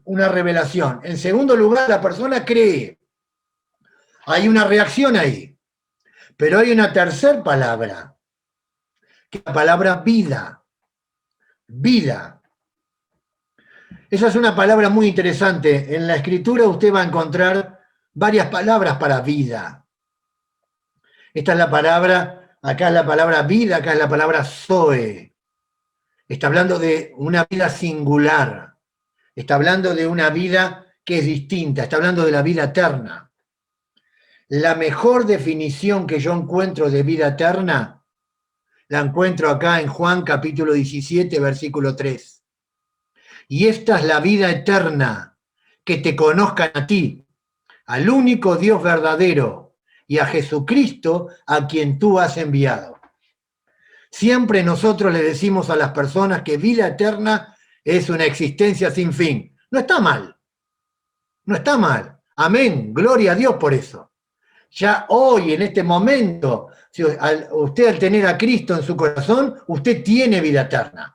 una revelación. En segundo lugar, la persona cree. Hay una reacción ahí. Pero hay una tercera palabra, que es la palabra vida. Vida. Esa es una palabra muy interesante. En la Escritura usted va a encontrar varias palabras para vida. Esta es la palabra, acá es la palabra vida, acá es la palabra zoe. Está hablando de una vida singular. Está hablando de una vida que es distinta. Está hablando de la vida eterna. La mejor definición que yo encuentro de vida eterna, la encuentro acá en Juan capítulo 17, versículo 3. Y esta es la vida eterna, que te conozcan a ti, al único Dios verdadero, y a Jesucristo a quien tú has enviado. Siempre nosotros le decimos a las personas que vida eterna es una existencia sin fin. No está mal. No está mal. Amén. Gloria a Dios por eso. Ya hoy, en este momento, usted al tener a Cristo en su corazón, usted tiene vida eterna.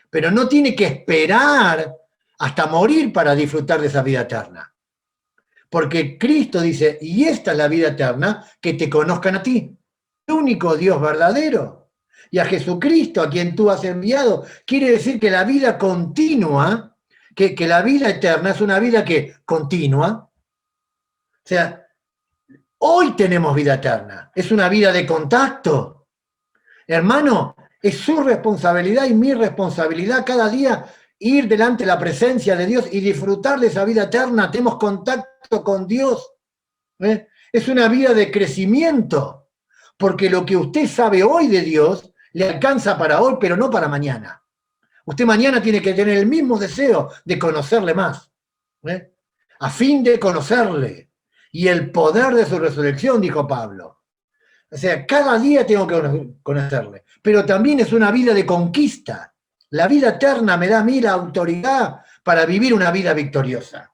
Pero no tiene que esperar hasta morir para disfrutar de esa vida eterna. Porque Cristo dice, y esta es la vida eterna, que te conozcan a ti, el único Dios verdadero, y a Jesucristo a quien tú has enviado. Quiere decir que la vida continua, que la vida eterna es una vida que continua. O sea, hoy tenemos vida eterna, es una vida de contacto. Hermano, es su responsabilidad y mi responsabilidad cada día ir delante de la presencia de Dios y disfrutar de esa vida eterna. Tenemos contacto con Dios. Es una vida de crecimiento, porque lo que usted sabe hoy de Dios le alcanza para hoy, pero no para mañana. Usted mañana tiene que tener el mismo deseo de conocerle más, a fin de conocerle. Y el poder de su resurrección, dijo Pablo. O sea, cada día tengo que conocerle. Pero también es una vida de conquista. La vida eterna me da a mí la autoridad para vivir una vida victoriosa.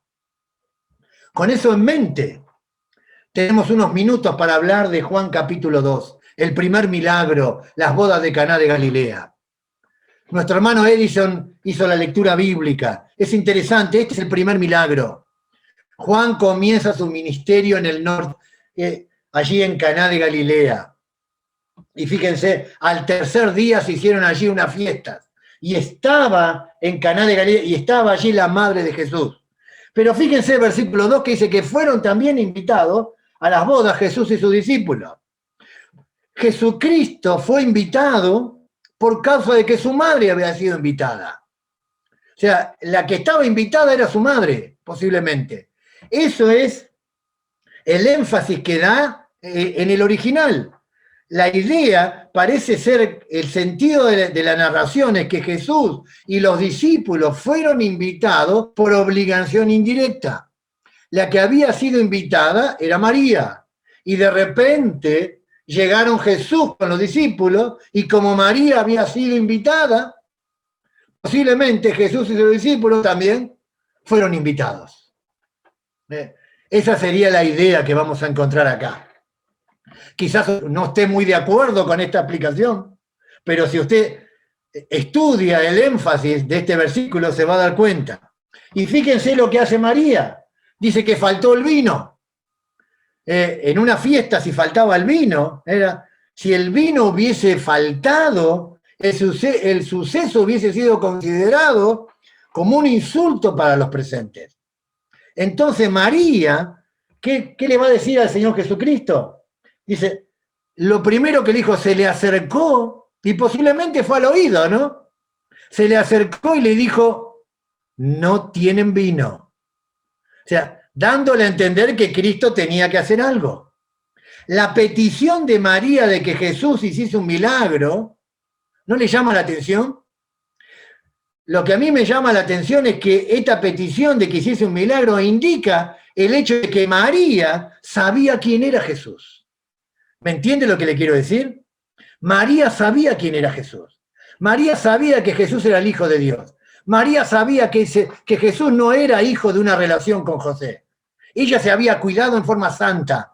Con eso en mente, tenemos unos minutos para hablar de Juan capítulo 2, el primer milagro, las bodas de Caná de Galilea. Nuestro hermano Edison hizo la lectura bíblica. Es interesante, este es el primer milagro. Juan comienza su ministerio en el norte, allí en Caná de Galilea. Y fíjense, al tercer día se hicieron allí unas fiestas. Y estaba en Caná de Galilea, y estaba allí la madre de Jesús. Pero fíjense el versículo 2 que dice que fueron también invitados a las bodas Jesús y sus discípulos. Jesucristo fue invitado por causa de que su madre había sido invitada. O sea, la que estaba invitada era su madre, posiblemente. Eso es el énfasis que da en el original. La idea parece ser, el sentido de la narración es que Jesús y los discípulos fueron invitados por obligación indirecta. La que había sido invitada era María. Y de repente llegaron Jesús con los discípulos y como María había sido invitada, posiblemente Jesús y sus discípulos también fueron invitados. Esa sería la idea que vamos a encontrar acá. Quizás no esté muy de acuerdo con esta aplicación, pero si usted estudia el énfasis de este versículo se va a dar cuenta. Y fíjense lo que hace María. Dice que faltó el vino. En una fiesta, si faltaba el vino, si el vino hubiese faltado, el suceso hubiese sido considerado como un insulto para los presentes. Entonces María, ¿qué le va a decir al Señor Jesucristo? Dice, lo primero que le dijo, se le acercó, y posiblemente fue al oído, ¿no? Se le acercó y le dijo, no tienen vino. O sea, dándole a entender que Cristo tenía que hacer algo. La petición de María de que Jesús hiciese un milagro, ¿no le llama la atención? lo que a mí me llama la atención es que esta petición de que hiciese un milagro indica el hecho de que María sabía quién era Jesús. ¿Me entiende lo que le quiero decir? María sabía quién era Jesús. María sabía que Jesús era el Hijo de Dios. María sabía que Jesús no era hijo de una relación con José. Ella se había cuidado en forma santa.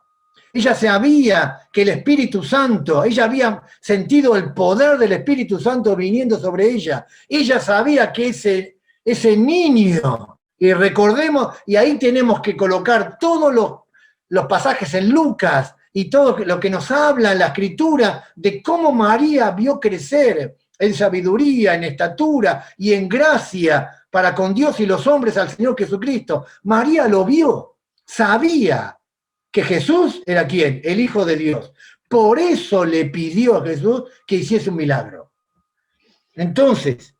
Ella sabía que el Espíritu Santo, ella había sentido el poder del Espíritu Santo viniendo sobre ella. Ella sabía que ese niño, y recordemos, y ahí tenemos que colocar todos los pasajes en Lucas y todo lo que nos habla en la Escritura de cómo María vio crecer en sabiduría, en estatura y en gracia para con Dios y los hombres al Señor Jesucristo. María lo vio, sabía que Jesús era ¿quién? El Hijo de Dios. Por eso le pidió a Jesús que hiciese un milagro. Entonces,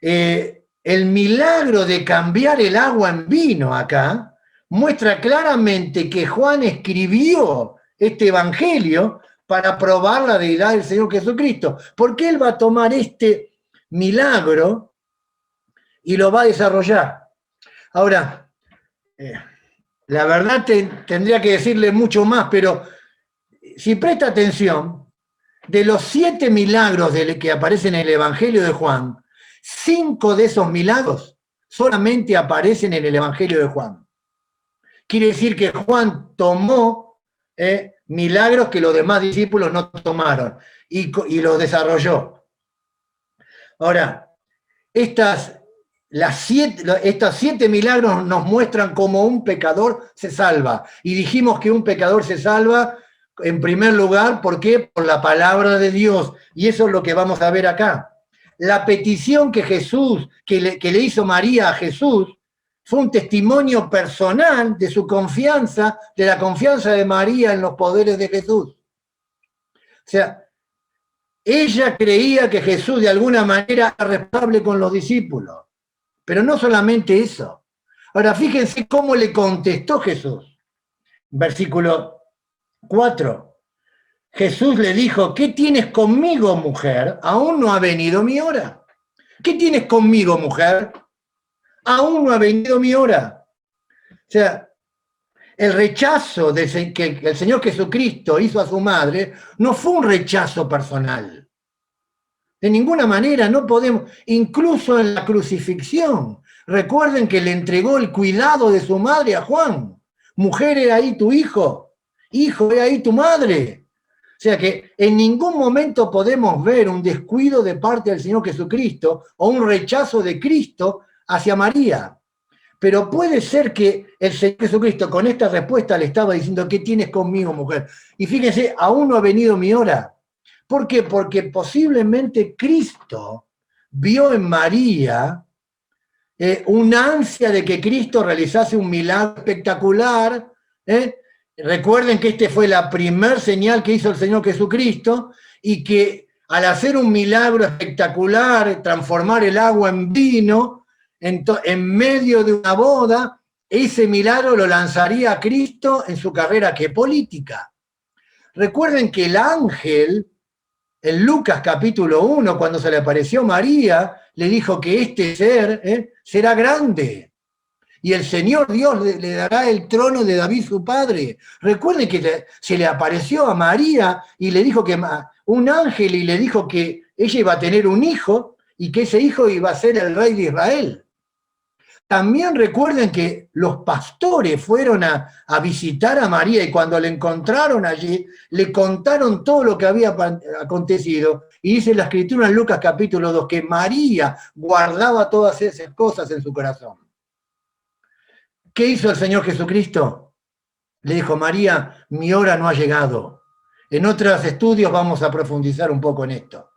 el milagro de cambiar el agua en vino acá muestra claramente que Juan escribió este evangelio para probar la deidad del Señor Jesucristo. Porque él va a tomar este milagro y lo va a desarrollar. Ahora, la verdad tendría que decirle mucho más, pero si presta atención, de los 7 milagros que aparecen en el Evangelio de Juan, 5 de esos milagros solamente aparecen en el Evangelio de Juan. Quiere decir que Juan tomó milagros que los demás discípulos no tomaron y los desarrolló. Ahora, estos 7 milagros nos muestran cómo un pecador se salva. Y dijimos que un pecador se salva, en primer lugar, ¿por qué? Por la palabra de Dios. Y eso es lo que vamos a ver acá. La petición que le hizo María a Jesús, fue un testimonio personal de su confianza, de la confianza de María en los poderes de Jesús. O sea, ella creía que Jesús de alguna manera era responsable con los discípulos. Pero no solamente eso. Ahora, fíjense cómo le contestó Jesús. Versículo 4. Jesús le dijo, ¿qué tienes conmigo, mujer? Aún no ha venido mi hora. ¿Qué tienes conmigo, mujer? Aún no ha venido mi hora. O sea, el rechazo que el Señor Jesucristo hizo a su madre no fue un rechazo personal. De ninguna manera no podemos, incluso en la crucifixión, recuerden que le entregó el cuidado de su madre a Juan. Mujer, he ahí tu hijo. Hijo, he ahí tu madre. O sea que en ningún momento podemos ver un descuido de parte del Señor Jesucristo o un rechazo de Cristo hacia María. Pero puede ser que el Señor Jesucristo con esta respuesta le estaba diciendo, ¿qué tienes conmigo, mujer? Y fíjense, aún no ha venido mi hora. ¿Por qué? Porque posiblemente Cristo vio en María una ansia de que Cristo realizase un milagro espectacular. Recuerden que esta fue la primer señal que hizo el Señor Jesucristo y que al hacer un milagro espectacular, transformar el agua en vino, en medio de una boda, ese milagro lo lanzaría a Cristo en su carrera política. Recuerden que el ángel, en Lucas capítulo 1, cuando se le apareció María, le dijo que este ser será grande. Y el Señor Dios le dará el trono de David su padre. Recuerden que se le apareció a María y le dijo que un ángel y le dijo que ella iba a tener un hijo y que ese hijo iba a ser el rey de Israel. También recuerden que los pastores fueron a visitar a María y cuando la encontraron allí, le contaron todo lo que había acontecido. Y dice la Escritura en Lucas capítulo 2 que María guardaba todas esas cosas en su corazón. ¿Qué hizo el Señor Jesucristo? Le dijo, María, mi hora no ha llegado. En otros estudios vamos a profundizar un poco en esto.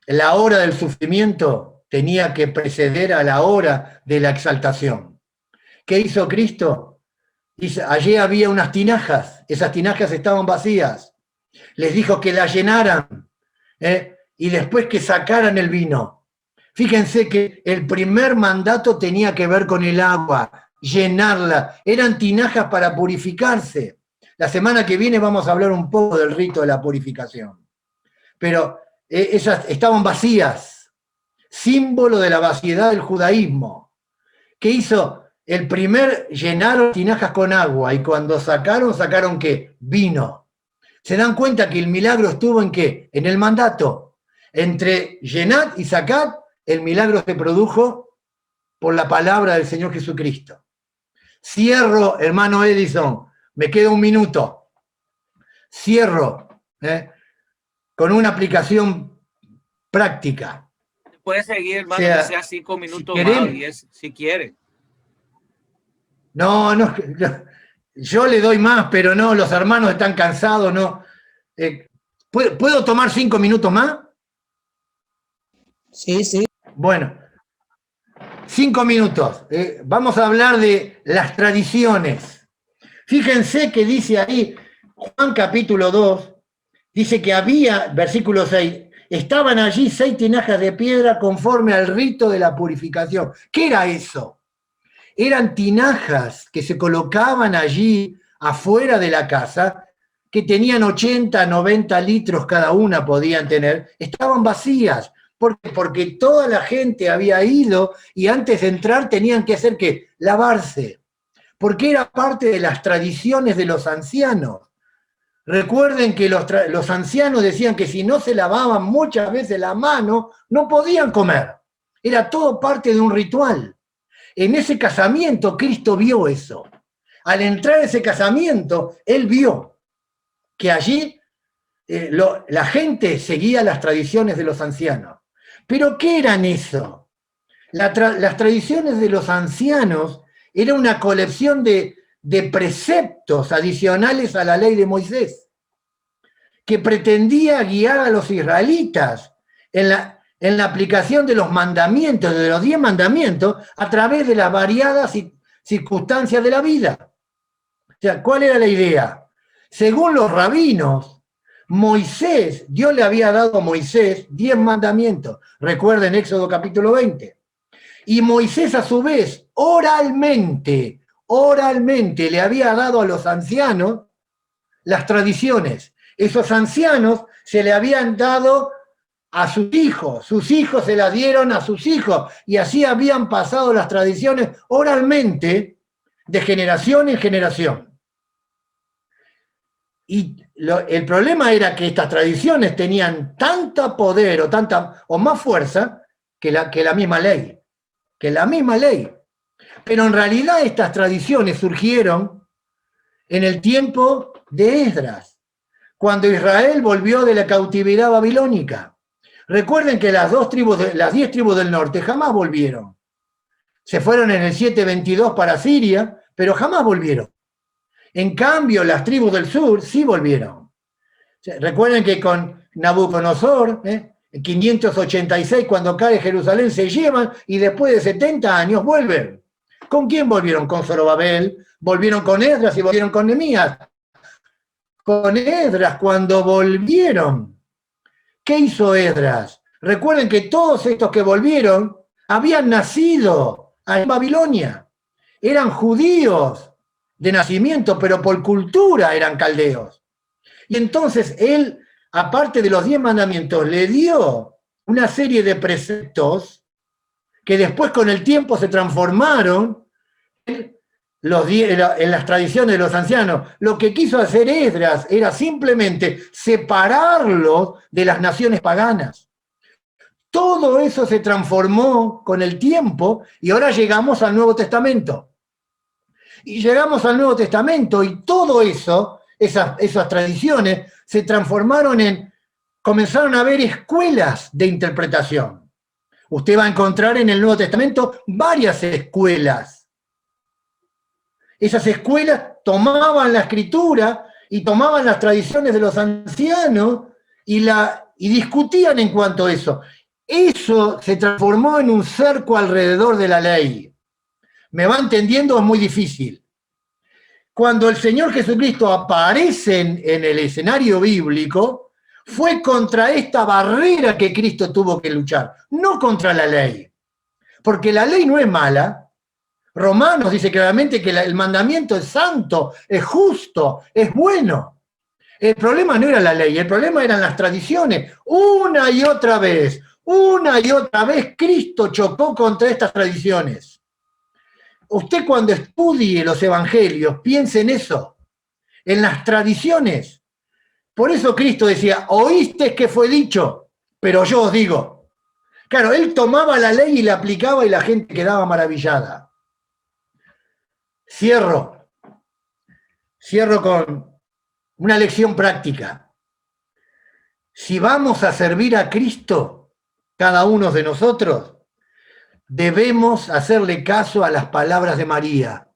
La hora del sufrimiento tenía que preceder a la hora de la exaltación. ¿Qué hizo Cristo? Allí había unas tinajas, esas tinajas estaban vacías. Les dijo que las llenaran y después que sacaran el vino. Fíjense que el primer mandato tenía que ver con el agua, llenarla. Eran tinajas para purificarse. La semana que viene vamos a hablar un poco del rito de la purificación. Pero esas estaban vacías. símbolo de la vaciedad del judaísmo, que hizo el primer, llenaron tinajas con agua, y cuando sacaron ¿qué? Vino. ¿Se dan cuenta que el milagro estuvo en qué? En el mandato. Entre llenad y sacad, el milagro se produjo por la palabra del Señor Jesucristo. Cierro, hermano Edison, me queda un minuto. Cierro con una aplicación práctica. Puede seguir, hermano, O sea, que sea 5 minutos si más o queremos, 10, si quiere. No, yo le doy más, pero no, los hermanos están cansados, no. ¿Puedo tomar 5 minutos más? Sí, sí. Bueno, 5 minutos. Vamos a hablar de las tradiciones. Fíjense que dice ahí, Juan capítulo 2, dice que había, versículo 6, estaban allí 6 tinajas de piedra conforme al rito de la purificación. ¿Qué era eso? Eran tinajas que se colocaban allí afuera de la casa, que tenían 80, 90 litros cada una podían tener, estaban vacías. ¿Por qué? Porque toda la gente había ido y antes de entrar tenían que hacer ¿qué? Lavarse. Porque era parte de las tradiciones de los ancianos. Recuerden que los ancianos decían que si no se lavaban muchas veces la mano, no podían comer. Era todo parte de un ritual. En ese casamiento Cristo vio eso. Al entrar a ese casamiento, Él vio que allí la gente seguía las tradiciones de los ancianos. ¿Pero qué eran eso? Las tradiciones de los ancianos era una colección de preceptos adicionales a la ley de Moisés, que pretendía guiar a los israelitas en la aplicación de los mandamientos, de los 10 mandamientos, a través de las variadas circunstancias de la vida. O sea, ¿cuál era la idea? Según los rabinos, Dios le había dado a Moisés 10 mandamientos. Recuerden Éxodo capítulo 20. Y Moisés a su vez, oralmente le había dado a los ancianos las tradiciones. Esos ancianos se le habían dado a sus hijos se las dieron a sus hijos, y así habían pasado las tradiciones oralmente de generación en generación. Y el problema era que estas tradiciones tenían tanta poder o más fuerza que la misma ley. Pero en realidad estas tradiciones surgieron en el tiempo de Esdras, cuando Israel volvió de la cautividad babilónica. Recuerden que las 10 tribus del norte jamás volvieron. Se fueron en el 722 para Siria, pero jamás volvieron. En cambio, las tribus del sur sí volvieron. Recuerden que con Nabucodonosor, en 586, cuando cae Jerusalén, se llevan y después de 70 años vuelven. ¿Con quién volvieron? Con Zorobabel, volvieron con Esdras y volvieron con Nehemías. Con Esdras, cuando volvieron, ¿qué hizo Esdras? Recuerden que todos estos que volvieron habían nacido en Babilonia. Eran judíos de nacimiento, pero por cultura eran caldeos. Y entonces él, aparte de los 10 mandamientos, le dio una serie de preceptos que después con el tiempo se transformaron en las tradiciones de los ancianos. Lo que quiso hacer Esdras era simplemente separarlos de las naciones paganas. Todo eso se transformó con el tiempo y ahora llegamos al Nuevo Testamento. Y llegamos al Nuevo Testamento y todo eso, esas tradiciones, se transformaron comenzaron a haber escuelas de interpretación. Usted va a encontrar en el Nuevo Testamento varias escuelas. Esas escuelas tomaban la escritura y tomaban las tradiciones de los ancianos y discutían en cuanto a eso. Eso se transformó en un cerco alrededor de la ley. ¿Me va entendiendo? Es muy difícil. Cuando el Señor Jesucristo aparece en el escenario bíblico, fue contra esta barrera que Cristo tuvo que luchar, no contra la ley. Porque la ley no es mala. Romanos dice claramente que el mandamiento es santo, es justo, es bueno. El problema no era la ley, el problema eran las tradiciones. Una y otra vez Una y otra vez Cristo chocó contra estas tradiciones. Usted cuando estudie los evangelios, piense en eso, en las tradiciones. Por eso Cristo decía, oíste que fue dicho, pero yo os digo. Claro, él tomaba la ley y la aplicaba y la gente quedaba maravillada. Cierro con una lección práctica. Si vamos a servir a Cristo, cada uno de nosotros, debemos hacerle caso a las palabras de María.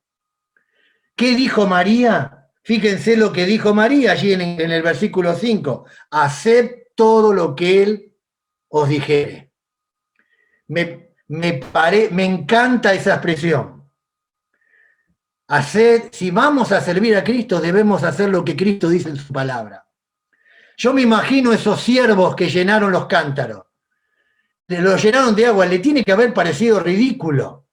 ¿Qué dijo María? Fíjense lo que dijo María allí en el versículo 5. Haced todo lo que Él os dijere. Me encanta esa expresión. Si vamos a servir a Cristo, debemos hacer lo que Cristo dice en su palabra. Yo me imagino esos siervos que llenaron los cántaros. Lo llenaron de agua, le tiene que haber parecido ridículo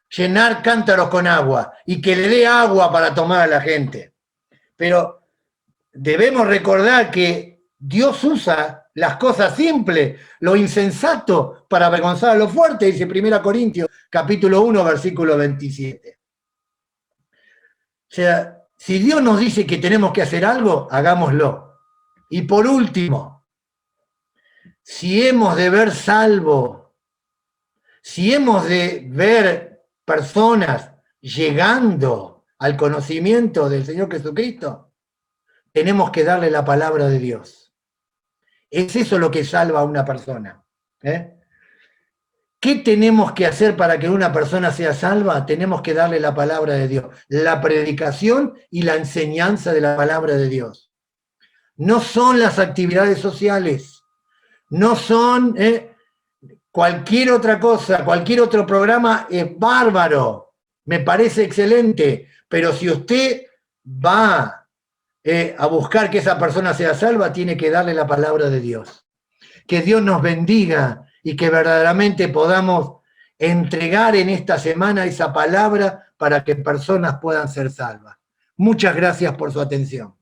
llenar cántaros con agua y que le dé agua para tomar a la gente. Pero debemos recordar que Dios usa las cosas simples, lo insensato, para avergonzar a lo fuerte, dice 1 Corintios, capítulo 1, versículo 27. O sea, si Dios nos dice que tenemos que hacer algo, hagámoslo. Y por último, si hemos de ver salvo, si hemos de ver personas llegando al conocimiento del Señor Jesucristo, tenemos que darle la palabra de Dios. Es eso lo que salva a una persona. ¿Qué tenemos que hacer para que una persona sea salva? Tenemos que darle la palabra de Dios, la predicación y la enseñanza de la palabra de Dios. No son las actividades sociales, no son cualquier otra cosa, cualquier otro programa es bárbaro, me parece excelente, pero si usted va a buscar que esa persona sea salva, tiene que darle la palabra de Dios. Que Dios nos bendiga y que verdaderamente podamos entregar en esta semana esa palabra para que personas puedan ser salvas. Muchas gracias por su atención.